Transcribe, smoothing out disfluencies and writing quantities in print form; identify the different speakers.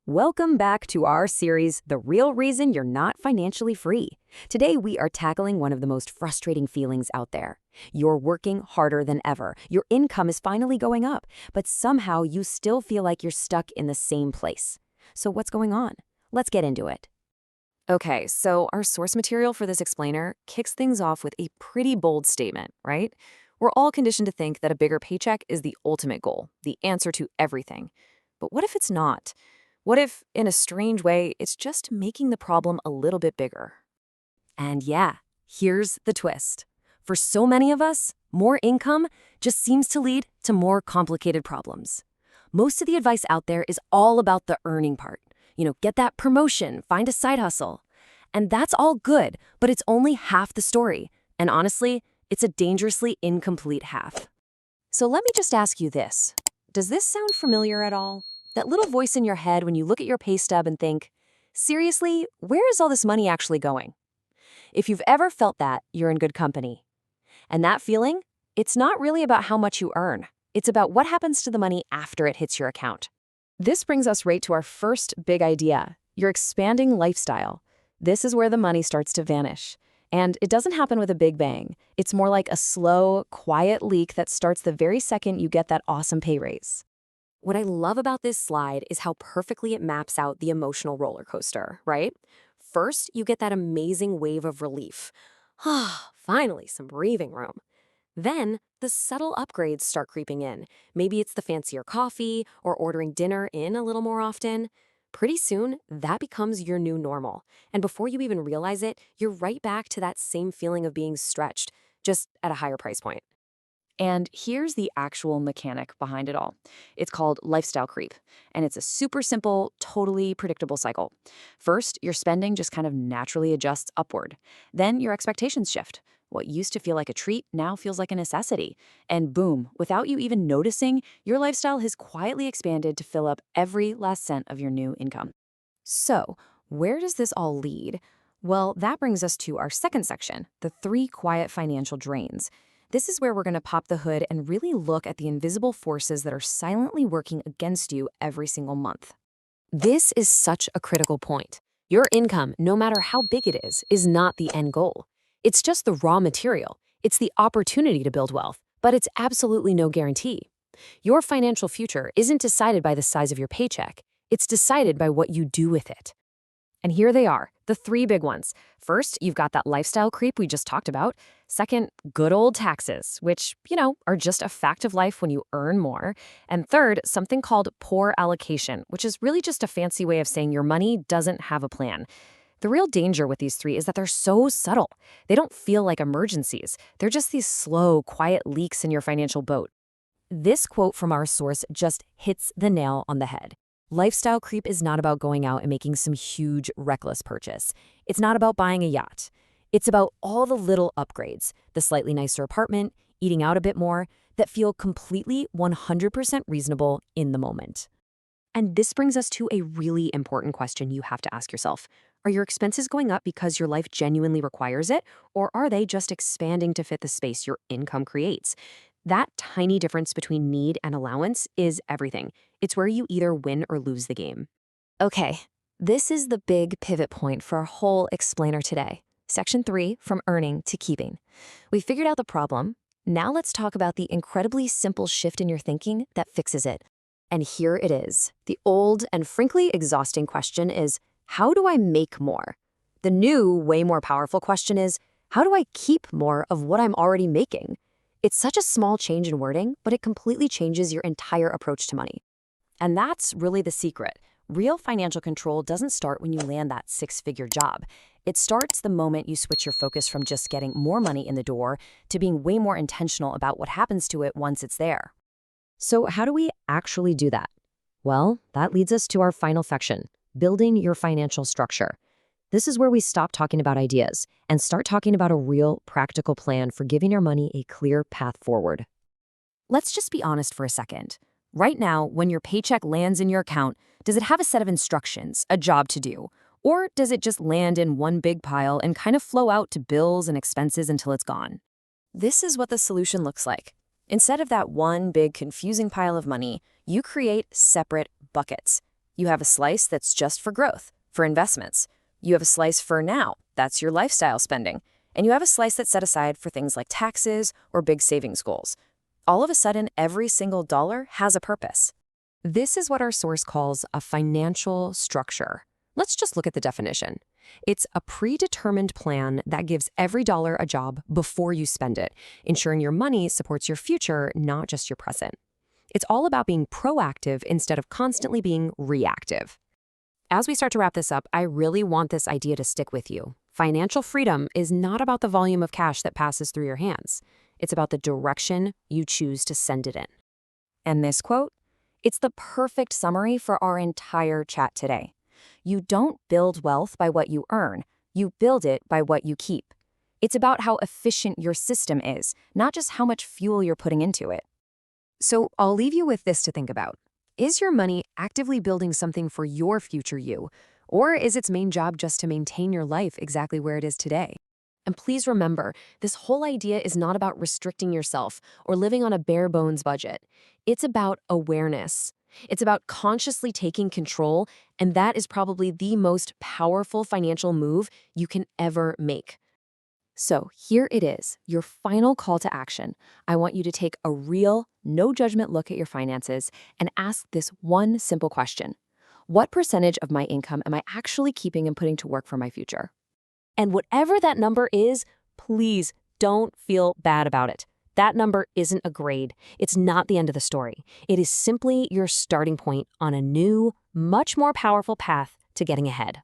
Speaker 1: Welcome back to our series, The Real Reason You're Not Financially Free. Today, we are tackling one of the most frustrating feelings out there. You're working harder than ever. Your income is finally going up, but somehow you still feel like you're stuck in the same place. So what's going on? Let's get into it. Okay, so our source material for this explainer kicks things off with a pretty bold statement, right? We're all conditioned to think that a bigger paycheck is the ultimate goal, the answer to everything. But what if it's not? What if, in a strange way, it's just making the problem a little bit bigger? And yeah, here's the twist. For so many of us, more income just seems to lead to more complicated problems. Most of the advice out there is all about the earning part. Get that promotion, find a side hustle. And that's all good, but it's only half the story. And honestly, it's a dangerously incomplete half. So let me just ask you this. Does this sound familiar at all? That little voice in your head when you look at your pay stub and think, seriously, where is all this money actually going? If you've ever felt that, you're in good company. And that feeling, it's not really about how much you earn. It's about what happens to the money after it hits your account. This brings us right to our first big idea, your expanding lifestyle. This is where the money starts to vanish. And it doesn't happen with a big bang. It's more like a slow, quiet leak that starts the very second you get that awesome pay raise. What I love about this slide is how perfectly it maps out the emotional roller coaster, right? First, you get that amazing wave of relief. Ah, finally, some breathing room. Then, the subtle upgrades start creeping in. Maybe it's the fancier coffee or ordering dinner in a little more often. Pretty soon, that becomes your new normal. And before you even realize it, you're right back to that same feeling of being stretched, just at a higher price point. And here's the actual mechanic behind it all. It's called lifestyle creep, and it's a super simple, totally predictable cycle. First, your spending just kind of naturally adjusts upward. Then your expectations shift. What used to feel like a treat now feels like a necessity. And boom, without you even noticing, your lifestyle has quietly expanded to fill up every last cent of your new income. So, where does this all lead? Well, that brings us to our second section, the 3 quiet financial drains. This is where we're going to pop the hood and really look at the invisible forces that are silently working against you every single month. This is such a critical point. Your income, no matter how big it is not the end goal. It's just the raw material. It's the opportunity to build wealth, but it's absolutely no guarantee. Your financial future isn't decided by the size of your paycheck. It's decided by what you do with it. And here they are, the 3 big ones. First, you've got that lifestyle creep we just talked about. Second, good old taxes, which, are just a fact of life when you earn more. And third, something called poor allocation, which is really just a fancy way of saying your money doesn't have a plan. The real danger with these 3 is that they're so subtle. They don't feel like emergencies. They're just these slow, quiet leaks in your financial boat. This quote from our source just hits the nail on the head. Lifestyle creep is not about going out and making some huge, reckless purchase. It's not about buying a yacht. It's about all the little upgrades, the slightly nicer apartment, eating out a bit more, that feel completely 100% reasonable in the moment. And this brings us to a really important question you have to ask yourself. Are your expenses going up because your life genuinely requires it, or are they just expanding to fit the space your income creates? That tiny difference between need and allowance is everything. It's where you either win or lose the game. Okay, this is the big pivot point for our whole explainer today. Section 3, from earning to keeping. We figured out the problem. Now let's talk about the incredibly simple shift in your thinking that fixes it. And here it is. The old and frankly exhausting question is, how do I make more? The new, way more powerful question is, how do I keep more of what I'm already making? It's such a small change in wording, but it completely changes your entire approach to money. And that's really the secret. Real financial control doesn't start when you land that 6-figure job. It starts the moment you switch your focus from just getting more money in the door to being way more intentional about what happens to it once it's there. So how do we actually do that? Well, that leads us to our final section, building your financial structure. This is where we stop talking about ideas and start talking about a real, practical plan for giving your money a clear path forward. Let's just be honest for a second. Right now, when your paycheck lands in your account, does it have a set of instructions, a job to do? Or does it just land in one big pile and kind of flow out to bills and expenses until it's gone? This is what the solution looks like. Instead of that one big confusing pile of money, you create separate buckets. You have a slice that's just for growth, for investments. You have a slice for now, that's your lifestyle spending. And you have a slice that's set aside for things like taxes or big savings goals. All of a sudden, every single dollar has a purpose. This is what our source calls a financial structure. Let's just look at the definition. It's a predetermined plan that gives every dollar a job before you spend it, ensuring your money supports your future, not just your present. It's all about being proactive instead of constantly being reactive. As we start to wrap this up, I really want this idea to stick with you. Financial freedom is not about the volume of cash that passes through your hands. It's about the direction you choose to send it in. And this quote? It's the perfect summary for our entire chat today. You don't build wealth by what you earn. You build it by what you keep. It's about how efficient your system is, not just how much fuel you're putting into it. So I'll leave you with this to think about. Is your money actively building something for your future you? Or is its main job just to maintain your life exactly where it is today? And please remember, this whole idea is not about restricting yourself or living on a bare bones budget. It's about awareness. It's about consciously taking control, and that is probably the most powerful financial move you can ever make. So here it is, your final call to action. I want you to take a real, no-judgment look at your finances and ask this one simple question. What percentage of my income am I actually keeping and putting to work for my future? And whatever that number is, please don't feel bad about it. That number isn't a grade. It's not the end of the story. It is simply your starting point on a new, much more powerful path to getting ahead.